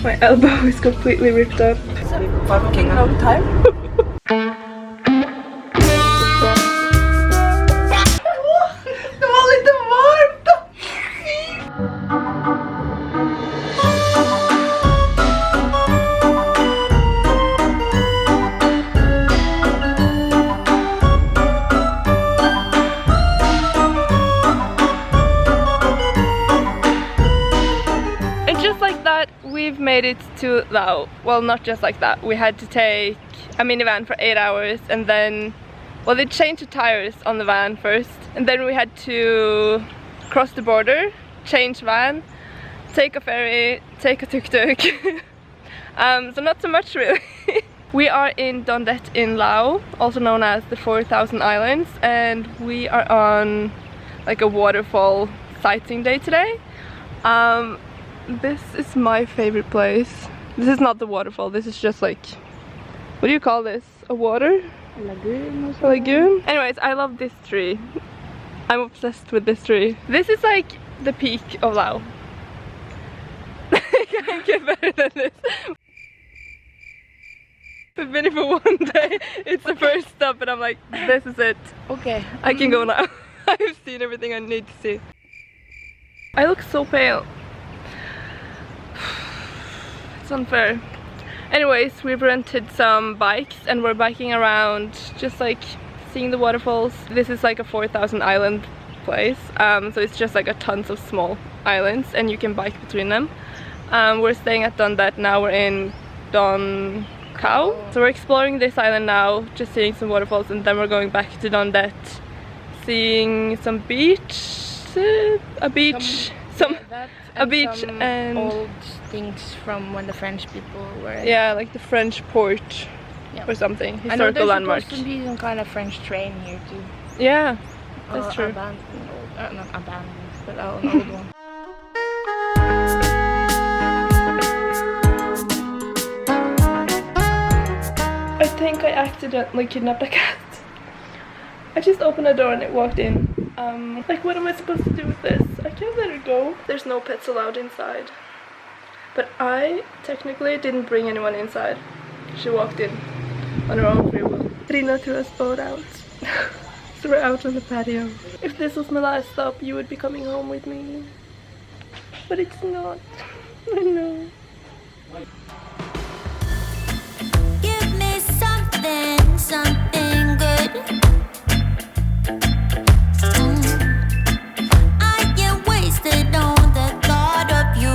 My elbow is completely ripped up. Fucking long time. Det var lite varmt! And just like that, we've made it to Laos. Well, not just like that. We had to take a minivan for 8 hours and then, well, they changed the tires on the van first. And then we had to cross the border, change van, take a ferry, take a tuk-tuk. So not so much really. We are in Don Det in Laos, also known as the 4,000 Islands, and we are on like a waterfall sightseeing day today. This is my favorite place. This is not the waterfall, this is just like, what do you call this? A water? A lagoon or something? A lagoon? Anyways, I love this tree. I'm obsessed with this tree. This is like the peak of Laos. I can't get better than this. We've been here for one day. It's the first stop and I'm like, this is it. Okay. I can go now. I've seen everything I need to see. I look so pale. It's unfair. Anyways, we've rented some bikes and we're biking around, just like seeing the waterfalls. This is like a 4,000 island place, so it's just like a tons of small islands and you can bike between them. We're staying at Don Det now, we're in Don Cao. So we're exploring this island now, just seeing some waterfalls, and then we're going back to Don Det, seeing some beach, a beach, some old things from when the French people were. Yeah, like the French port, yeah, or something, historical landmark. Supposed to be some kind of French train here too. Yeah, that's true. Abandoned, not abandoned, but an old one. I think I accidentally kidnapped a cat. I just opened the door and it walked in. Like, what am I supposed to do with this? I can't let her go. There's no pets allowed inside. But I technically didn't bring anyone inside. She walked in on her own free will. Trina threw us both out. So we're out on the patio. If this was my last stop, you would be coming home with me. But it's not. I know. Give me something, something good. I get wasted on the thought of you.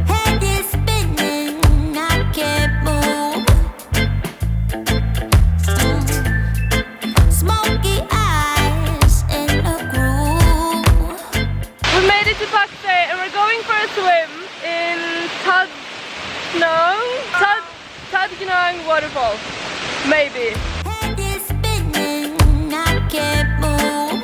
Head is spinning, I can't move. Smoky eyes in a groove. We made it to Pakse and we're going for a swim in Tadgnang waterfall. Maybe. Head is spinning, I can't move.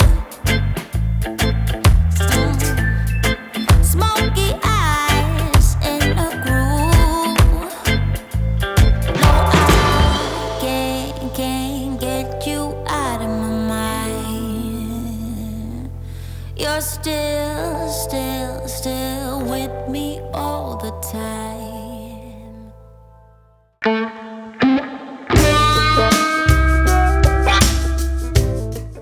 Smoky eyes in a groove. No, I can't get you out of my mind. You're still with me all the time.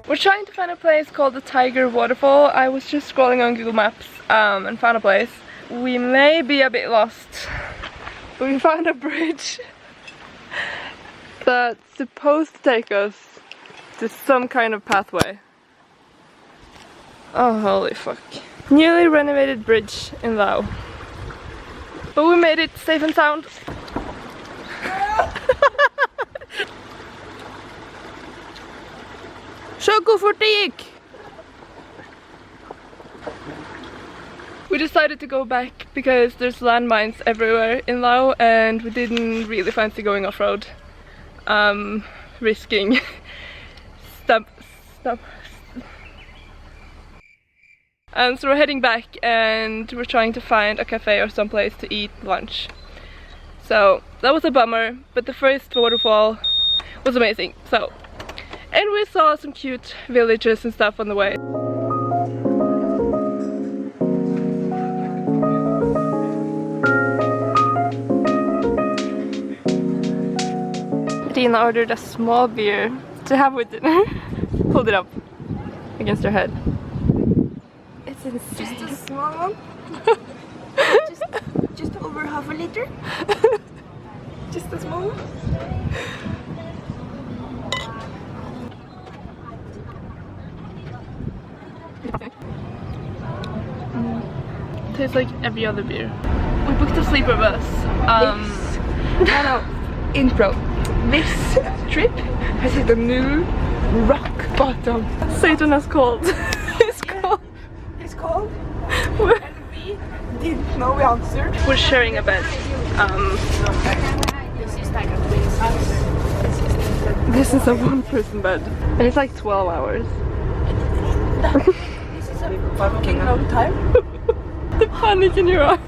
We're trying to find a place called the Tiger Waterfall. I was just scrolling on Google Maps and found a place. We may be a bit lost, but we found a bridge that's supposed to take us to some kind of pathway. Oh, holy fuck. Newly renovated bridge in Laos. But we made it safe and sound. Så gå fort det gick! We decided to go back because there's landmines everywhere in Laos and we didn't really fancy going off-road. Risking stop. So we're heading back and we're trying to find a cafe or some place to eat lunch. So that was a bummer, but the first waterfall was amazing. So, and we saw some cute villages and stuff on the way. Dina ordered a small beer to have with dinner. Hold it up against your head. It's insane. Just a small one. just over half a liter. Just a small one. Tastes like every other beer. We booked a sleeper bus. No, intro. This trip has hit a new rock bottom. Satan has called. It's called. It's called. And we didn't know we answered. We're sharing a bed. This is like a twin size. This is a one-person bed, and it's like 12 hours. This is a fucking long time. The panic in your eyes.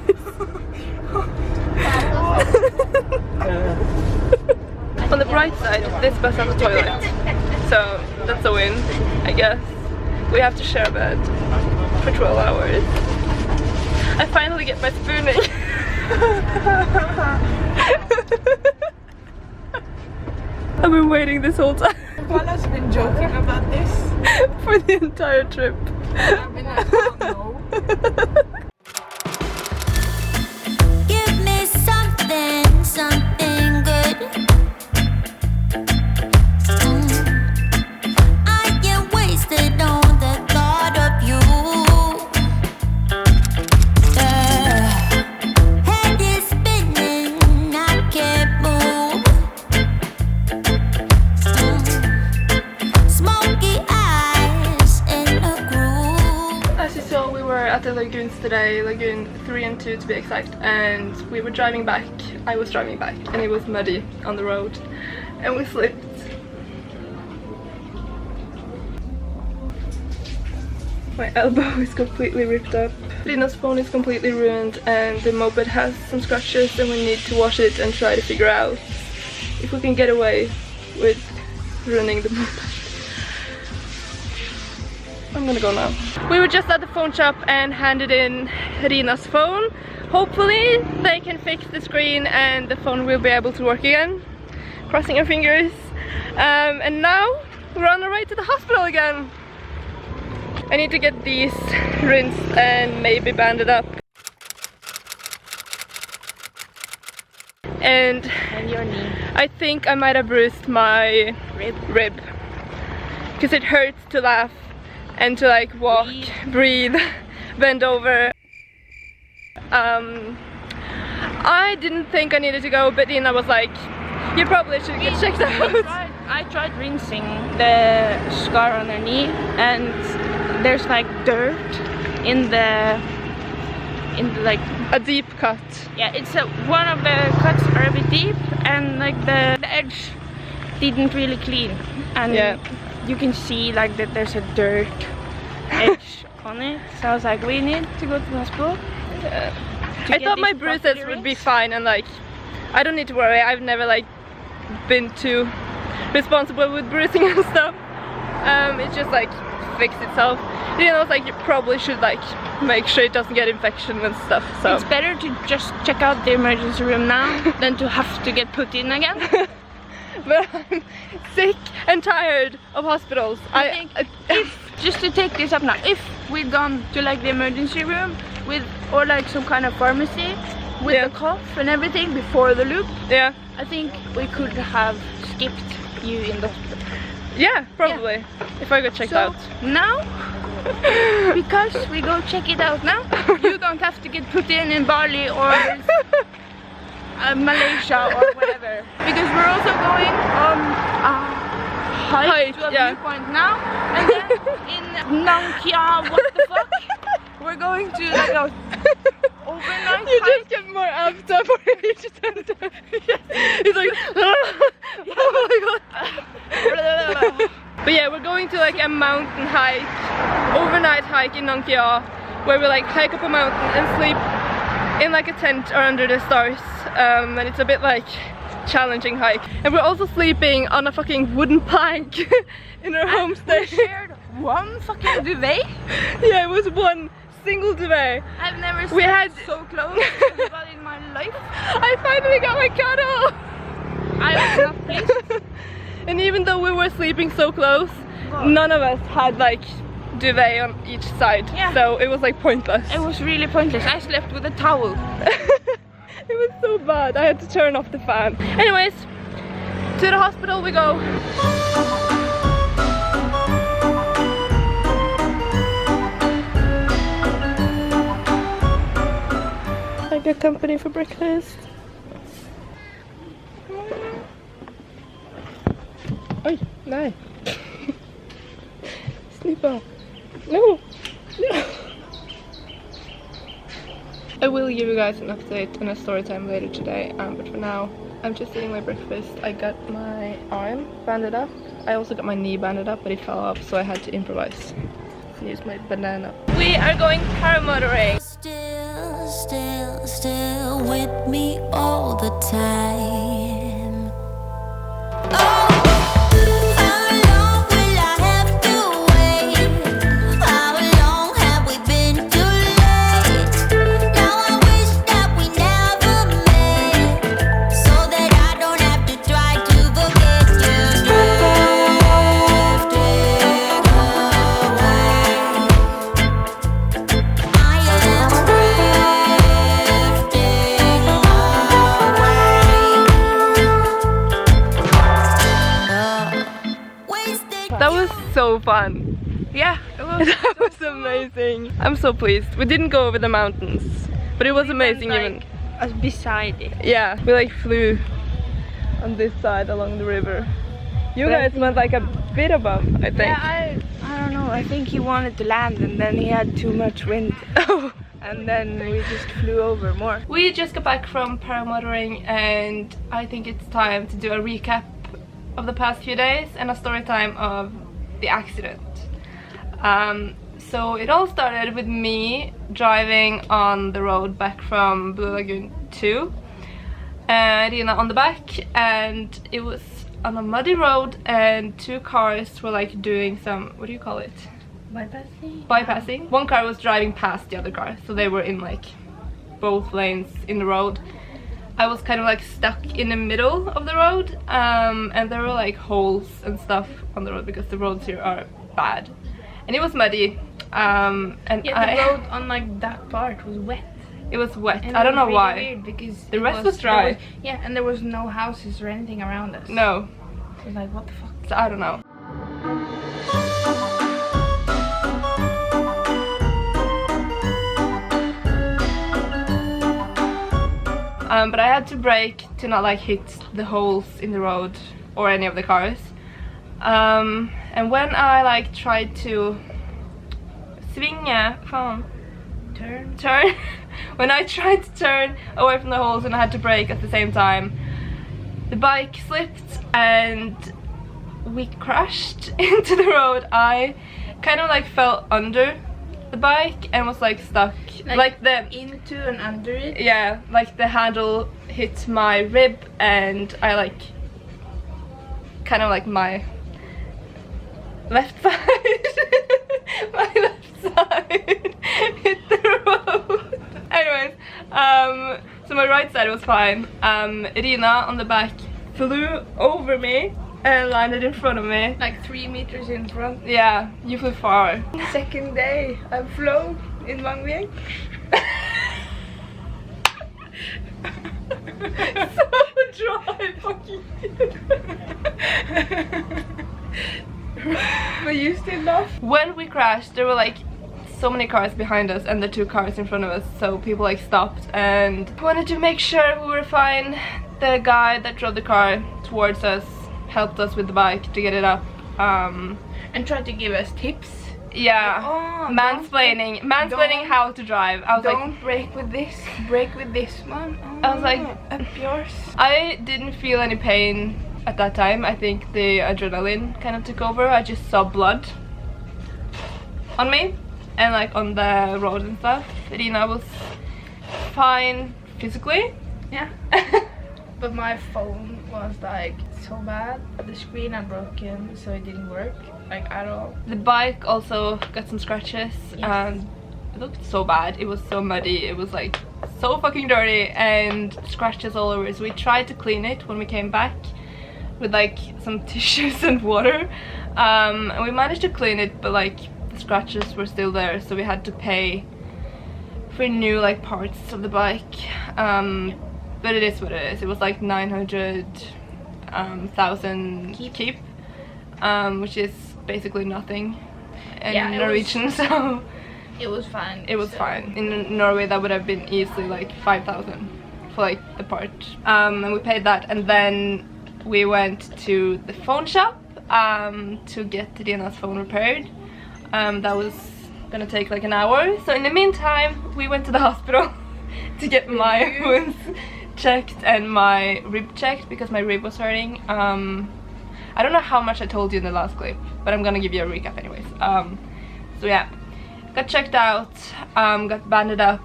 On the bright side, this bus has a toilet, so that's a win, I guess. We have to share a bed for 12 hours. I finally get my spooning. I've been waiting this whole time. Carla's been joking about this for the entire trip. I've been like, oh no. Give me something, something good. I get wasted on the thought of you. Head is spinning, I can't move. Smoky eyes in a groove. As you saw, we were at the lagoons today, lagoon 3 and 2 to be exact, and we were driving back. I was driving back and it was muddy on the road and we slipped. My elbow is completely ripped up. Lina's phone is completely ruined and the moped has some scratches and we need to wash it and try to figure out if we can get away with ruining the moped. I'm gonna go now. We were just at the phone shop and handed in Rina's phone. Hopefully they can fix the screen and the phone will be able to work again. Crossing our fingers. And now we're on our way to the hospital again. I need to get these rinsed and maybe banded up. And your knee. I think I might have bruised my rib. Because it hurts to laugh and to like walk, breathe, bend over. I didn't think I needed to go, but Dina was like, you probably should get checked out. I tried rinsing the scar on her knee and there's like dirt in the like a deep cut. Yeah, it's one of the cuts are a bit deep and like the edge didn't really clean and yeah. You can see like that there's a dirt edge on it. So I was like, we need to go to the hospital. I thought my bruises would be fine and like I don't need to worry. I've never like been too responsible with bruising and stuff. It's just like fixed itself. You know, it's like you probably should like make sure it doesn't get infection and stuff. So it's better to just check out the emergency room now than to have to get put in again. But I'm sick and tired of hospitals. I think just to take this up now, if we'd gone to like the emergency room with or like some kind of pharmacy with the cough and everything before the loop, yeah, I think we could have skipped you in the hospital. Yeah, probably. Yeah. If I got checked out. Now, because we go check it out now, you don't have to get put in Bali or Malaysia or whatever. Because we're also going on a hike to a viewpoint now, and then in Nang Kia, what the fuck? We're going to like a overnight You hike. just get more amped up for each center. He's like, oh my god. But yeah, we're going to like a mountain hike, overnight hike in Nang Kia, where we like hike up a mountain and sleep in like a tent or under the stars. And it's a bit like challenging hike. And we're also sleeping on a fucking wooden plank in our homestay. We shared one fucking duvet. Yeah, it was one single duvet. I've never slept so close to anybody in my life. I finally got my cuddle. I was not pleased. And even though we were sleeping so close, none of us had like duvet on each side. Yeah. So it was like pointless. It was really pointless. I slept with a towel. It was so bad. I had to turn off the fan. Anyways, to the hospital we go. I got company for breakfast. Oj, nej. Snippa. No. No. I will give you guys an update and a story time later today, but for now I'm just eating my breakfast. I got my arm banded up. I also got my knee banded up, but it fell off, so I had to improvise and use my banana. We are going paramotoring. Still with me all the time. Oh. That was so fun. Yeah, it was. That was amazing. I'm so pleased. We didn't go over the mountains, but it was amazing. Like, us beside it. Yeah, we like flew on this side along the river. You guys went like a bit above, I think. Yeah, I don't know. I think he wanted to land and then he had too much wind. Oh. And then we just flew over more. We just got back from paramotoring and I think it's time to do a recap of the past few days and a story time of the accident. So it all started with me driving on the road back from Blue Lagoon 2 and Rina on the back, and it was on a muddy road and two cars were like doing some, what do you call it? Bypassing. One car was driving past the other car, so they were in like both lanes in the road. I was kind of like stuck in the middle of the road, and there were like holes and stuff on the road because the roads here are bad. And it was muddy, and yeah, the road on like that part was wet. It was wet. And I don't know really why. Weird because the rest was dry. Yeah, and there was no houses or anything around us. No. It was like, what the fuck? So I don't know. But I had to brake to not like hit the holes in the road or any of the cars. And when I like tried to turn when I tried to turn away from the holes and I had to brake at the same time, the bike slipped and we crashed into the road. I kind of like fell under the bike and was like stuck, like the into and under it. Yeah, like the handle hit my rib and I like kind of like my left side my left side hit the road. Anyways, so my right side was fine. Rina on the back flew over me and landed in front of me. Like 3 meters in front. Yeah, you flew far. Second day I flew in Vang Vieng. So dry, fucking. But you still laugh? When we crashed, there were like so many cars behind us and the two cars in front of us, so people like stopped and wanted to make sure we were fine. The guy that drove the car towards us helped us with the bike to get it up, and tried to give us tips. Yeah, oh, mansplaining how to drive. I was don't like, brake with this, brake with this one. Oh, I was like, up yours. I didn't feel any pain at that time. I think the adrenaline kind of took over. I just saw blood on me and like on the road and stuff. Rina was fine physically. Yeah. But my phone was like so bad. The screen had broken, so it didn't work like at all. The bike also got some scratches, yes. And it looked so bad. It was so muddy. It was like so fucking dirty and scratches all over. So we tried to clean it when we came back, with like some tissues and water, and we managed to clean it, but like the scratches were still there, so we had to pay for new like parts of the bike. But it is what it is. It was like 900,000 keep, which is basically nothing in Norwegian. So it was fine. It was fine. In Norway that would have been easily like 5,000 for like the part, and we paid that, and then we went to the phone shop to get Dina's phone repaired. That was gonna take like an hour, so in the meantime we went to the hospital to get my wounds checked and my rib checked because my rib was hurting. I don't know how much I told you in the last clip, but I'm gonna give you a recap anyways. So yeah, got checked out, got banded up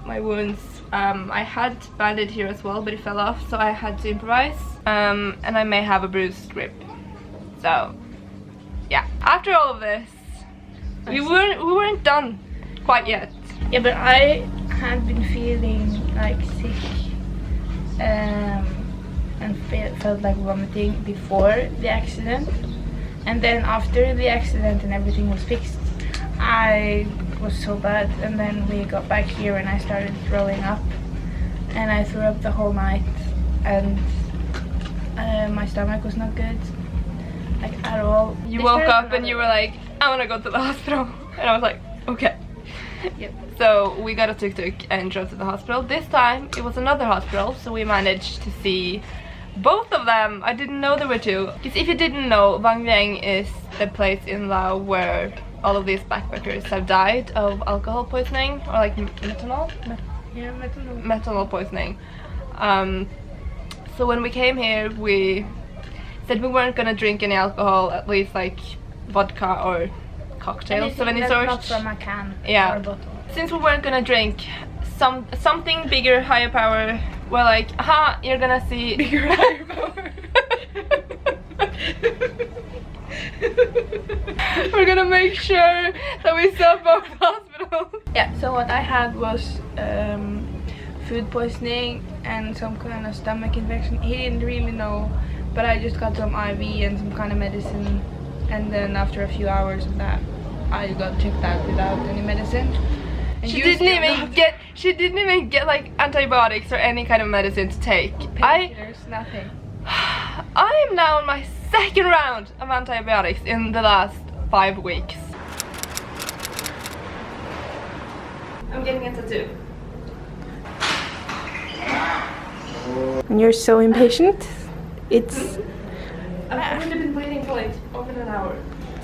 my wounds. I had banded here as well, but it fell off, so I had to improvise, and I may have a bruised rib. So yeah, after all of this, we weren't done quite yet. Yeah, but I had been feeling like sick and felt like vomiting before the accident, and then after the accident and everything was fixed, I was so bad, and then we got back here and I started throwing up, and I threw up the whole night, and my stomach was not good, like at all. You woke up and you were like, I want to go to the hospital, and I was like, okay. Yep. So we got a tuk-tuk and drove to the hospital. This time it was another hospital, so we managed to see both of them. I didn't know there were two. Because if you didn't know, Vieng is the place in Laos where all of these backpackers have died of alcohol poisoning, or like methanol? Yeah, methanol. Methanol poisoning. So when we came here, we said we weren't gonna drink any alcohol, at least like vodka or cocktails of any sort. Not from a can yeah. or bottle. Since we weren't gonna drink something bigger, higher power, we're like, aha, you're gonna see bigger, higher power. We're gonna make sure that we saw both hospitals. Yeah, so what I had was food poisoning and some kind of stomach infection. He didn't really know, but I just got some IV and some kind of medicine, and then after a few hours of that I got checked out without any medicine. And she didn't even get like antibiotics or any kind of medicine to take. Painkillers, nothing. I am now on my second round of antibiotics in the last 5 weeks. I'm getting a tattoo. And you're so impatient. It's I've only been waiting for like over an hour,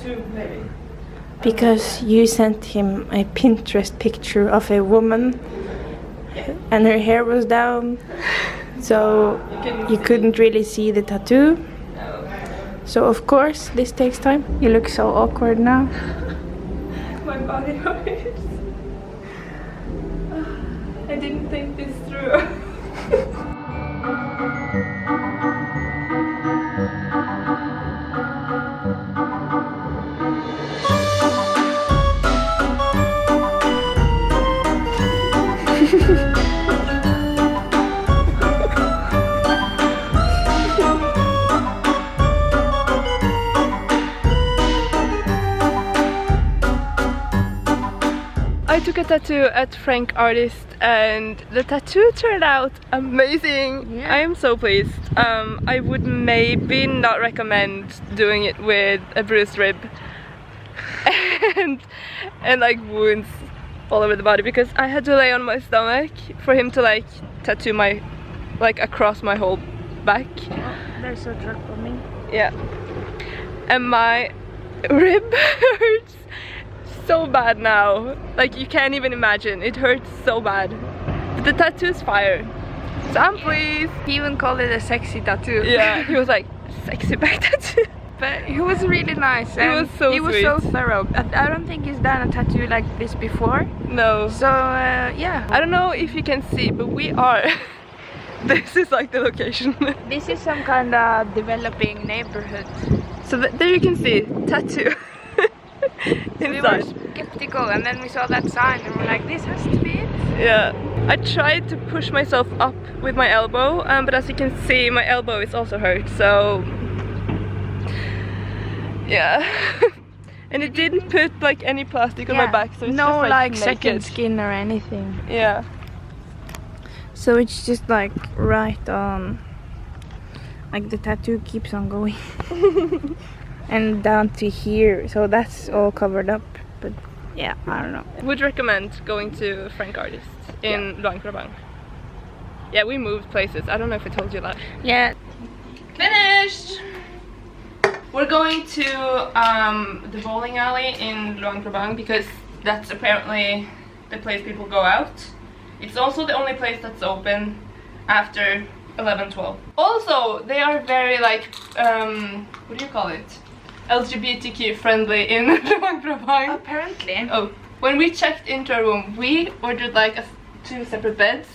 2 maybe. because you sent him a Pinterest picture of a woman and her hair was down, so you couldn't really see the tattoo. So of course this takes time. You look so awkward now. My body hurts. I didn't think this through. I took a tattoo at Frank Artist and the tattoo turned out amazing. Yeah. I am so pleased. I would maybe not recommend doing it with a bruised rib and like wounds all over the body, because I had to lay on my stomach for him to like tattoo my like across my whole back. Oh, there's a truck coming. Yeah. And my rib hurts so bad now, like you can't even imagine. It hurts so bad, but the tattoo is fire, so I'm pleased. He even called it a sexy tattoo. Yeah, he was like, sexy back tattoo. But he was really nice. He was so He was sweet. so thorough. I don't think he's done a tattoo like this before. No. So yeah. I don't know if you can see, but we are this is like the location. This is some kind of developing neighborhood. So there you can see tattoo inside. skeptical, and then we saw that sign and we're like, this has to be it. Yeah. I tried to push myself up with my elbow, but as you can see, my elbow is also hurt, so yeah. And it didn't put like any plastic on my back, so it's no just like naked. second skin or anything. Yeah. So it's just like right on, like the tattoo keeps on going. And down to here, so that's all covered up, but yeah, I don't know. Would recommend going to Frank Artist in Luang Prabang. Yeah, we moved places. I don't know if I told you that. Yeah. Finished! We're going to the bowling alley in Luang Prabang because that's apparently the place people go out. It's also the only place that's open after 11-12. Also, they are very like, what do you call it? LGBTQ friendly in Luang Prabang. Apparently. Oh, when we checked into our room, we ordered like 2 separate beds.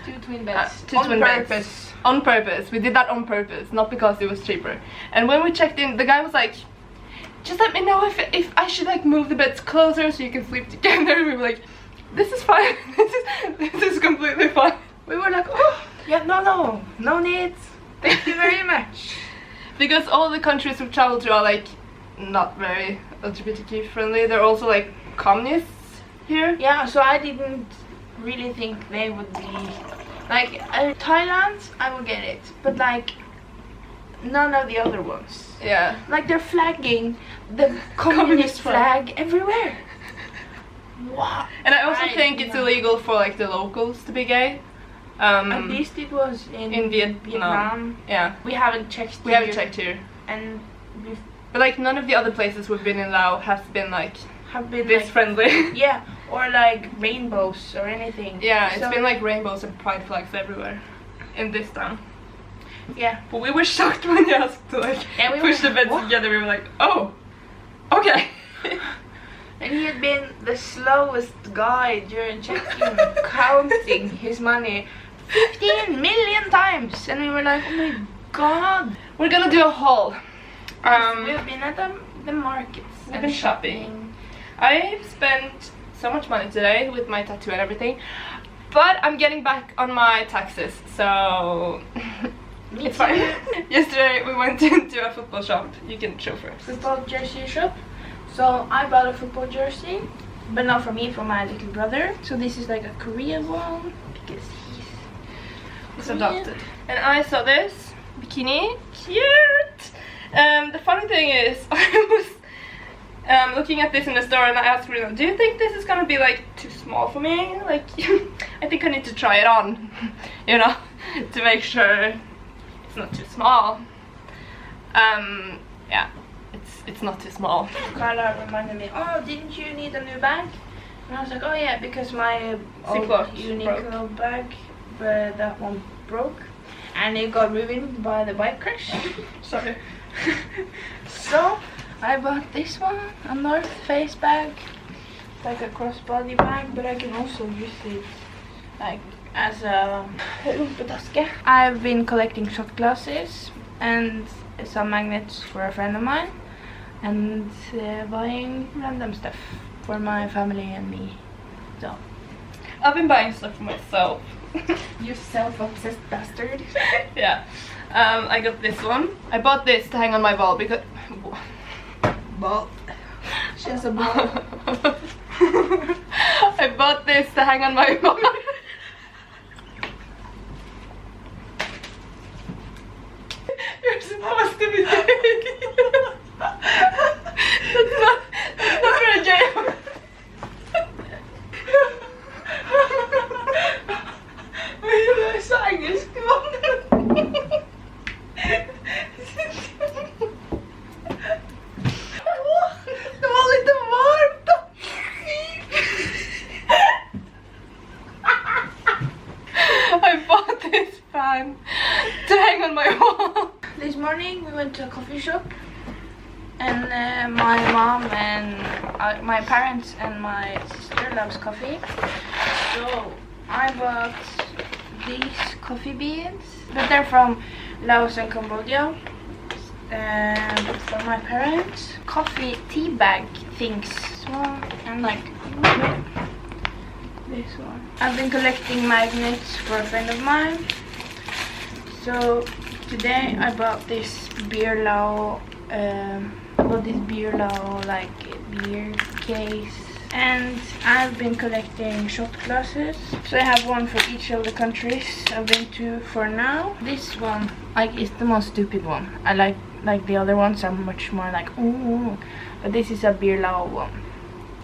2 twin beds. 2 twin beds. On purpose. We did that on purpose, not because it was cheaper. And when we checked in, the guy was like, just let me know if I should like move the beds closer so you can sleep together. We were like, this is fine. This is completely fine. We were like, oh, yeah, no needs. Thank you very much. Because all the countries we've traveled to are like not very LGBTQ friendly. They're also like communists here. Yeah, so I didn't really think they would be like Thailand. I would get it, but like none of the other ones. Yeah. Like they're flagging the communist flag everywhere. What? And I also think it's illegal for like the locals to be gay. At least it was in Vietnam. Yeah. We haven't checked. We haven't checked here. And but like none of the other places we've been in Laos has been like this like, friendly. Yeah, or like rainbows or anything. Yeah, it's been like rainbows and pride flags everywhere in this town. Yeah. But we were shocked when you asked to like push the beds together. We were like, oh, okay. And he had been the slowest guy during check-in, counting his money 15 million times, and we were like, oh my god. We're gonna do a haul. We've been at the markets. We've been shopping. I've spent so much money today with my tattoo and everything, but I'm getting back on my taxes, so it's fine. Yesterday we went into a football shop. You can show first. Football jersey shop. So I bought a football jersey, but not for me, for my little brother. So this is like a Korean one because he's adopted. And I saw this bikini, cute. The funny thing is, I was looking at this in the store and I asked Rino, do you think this is gonna be like too small for me? Like, I think I need to try it on, you know, to make sure it's not too small. Yeah. It's not too small. Carla reminded me, oh, didn't you need a new bag? And I was like, oh yeah, because my old Uniqlo bag, but that one broke. And it got ruined by the bike crash. Sorry. So, I bought this one, a North Face bag. It's like a crossbody bag, but I can also use it like as a rumpetaske. I've been collecting shot glasses and some magnets for a friend of mine. And buying random stuff for my family and me. So I've been buying stuff for myself. You self-obsessed bastard. Yeah. I got this one. I bought this to hang on my wall because Ball. She has a ball. I bought this to hang on my wall. You're supposed to be doing that's not for a jail. Jag är så engelskvann. Det var lite varmt. I bought this fan to hang on my wall. This morning we went to a coffee shop. And my mom and my parents and my sister loves coffee. So I bought these coffee beans. But they're from Laos and Cambodia. So from my parents. Coffee tea bag things. This one and like this one. I've been collecting magnets for a friend of mine. So today I bought this beer Lao, like beer case. And I've been collecting shot glasses. So I have one for each of the countries I've been to for now. This one, like, is the most stupid one. I like the other ones are much more like ooh, but this is a beer Lao one.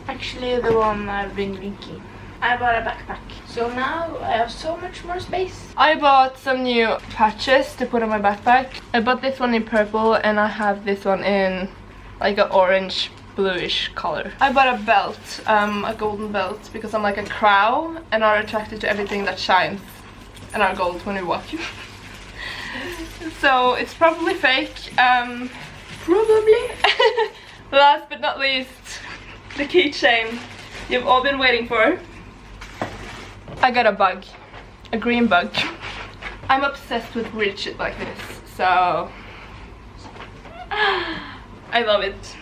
Actually, the one I've been drinking. I bought a backpack, so now I have so much more space. I bought some new patches to put on my backpack. I bought this one in purple and I have this one in like an orange bluish color. I bought a belt, a golden belt, because I'm like a crow and are attracted to everything that shines and are gold when we walk. So it's probably fake. Probably. Last but not least, the keychain you've all been waiting for. I got a bug, a green bug. I'm obsessed with weird shit like this, so I love it.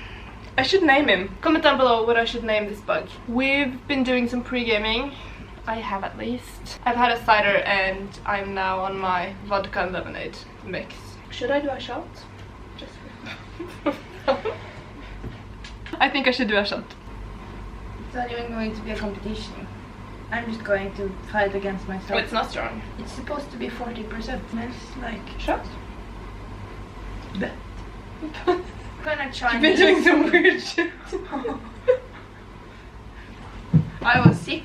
I should name him. Comment down below what I should name this bug. We've been doing some pre-gaming. I have at least. I've had a cider and I'm now on my vodka and lemonade mix. Should I do a shot? Just for I think I should do a shot. It's not even going to be a competition. I'm just going to fight against myself. Oh, it's not strong. It's supposed to be 40%. It's like Shot? I'm gonna try. You've been doing some weird shit. I was sick.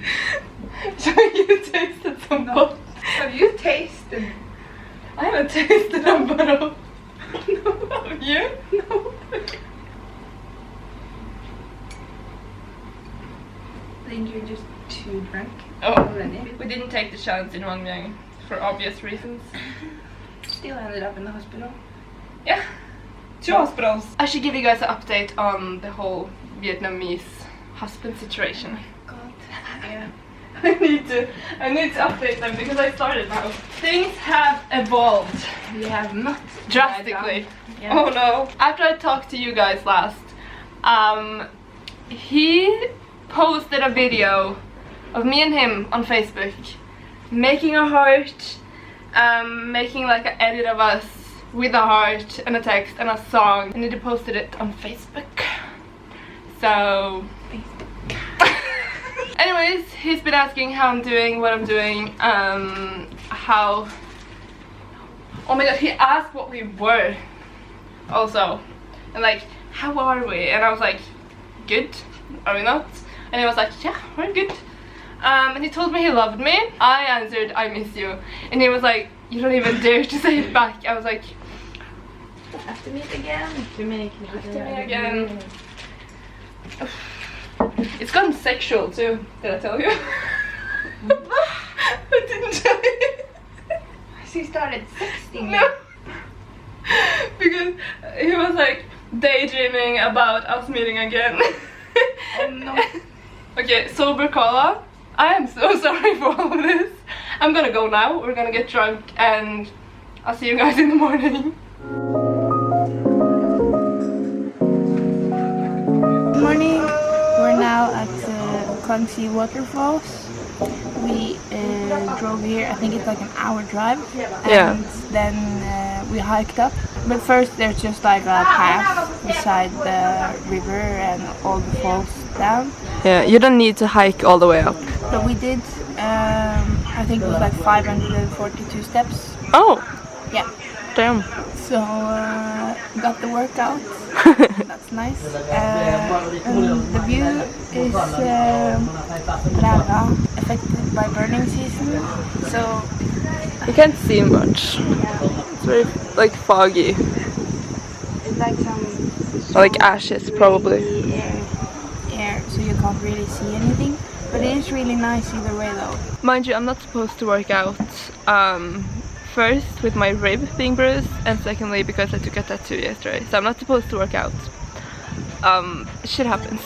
So you tasted some bottle. Have you tasted? I haven't tasted a bottle. No. Have you? No. I think you're just too drunk. Oh, already. we didn't take the chance in Vang Vieng for obvious reasons. Still ended up in the hospital. Yeah. 2 hospitals. I should give you guys an update on the whole Vietnamese husband situation. God. Yeah. I need to update them because I started now. Things have evolved. We have not Drastically. Yeah. Oh no. After I talked to you guys last, he posted a video of me and him on Facebook making a heart, making like an edit of us with a heart and a text and a song, and he posted it on Facebook. So anyways, he's been asking how I'm doing, what I'm doing, how, oh my god, he asked what we were also, and like, how are we? And I was like, good, are we not? And he was like, yeah, we're good. And he told me he loved me. I answered, I miss you. And he was like, you don't even dare to say it back. I was like, have to meet again. Have to meet again. It's gotten sexual too. Did I tell you? I didn't tell you. She started sexting. No. Because he was like daydreaming about us meeting again. Oh no. Okay, sober Carla, I am so sorry for all of this. I'm gonna go now. We're gonna get drunk and I'll see you guys in the morning. Good morning. We're now at Country Waterfalls. We drove here, I think it's like an hour drive. Yeah. And then we hiked up. But first there's just like a path beside the river and all the falls down. Yeah, you don't need to hike all the way up. But we did, I think it was like 542 steps. Oh! Yeah. Damn. So, got the workout. That's nice. And the view is affected by burning season. So, You can't see much. It's very like foggy. it's like some Like ashes probably. air, so you can't really see anything. But it is really nice either way though. Mind you, I'm not supposed to work out. First with my rib being bruised, and secondly because I took a tattoo yesterday. So I'm not supposed to work out. Shit happens.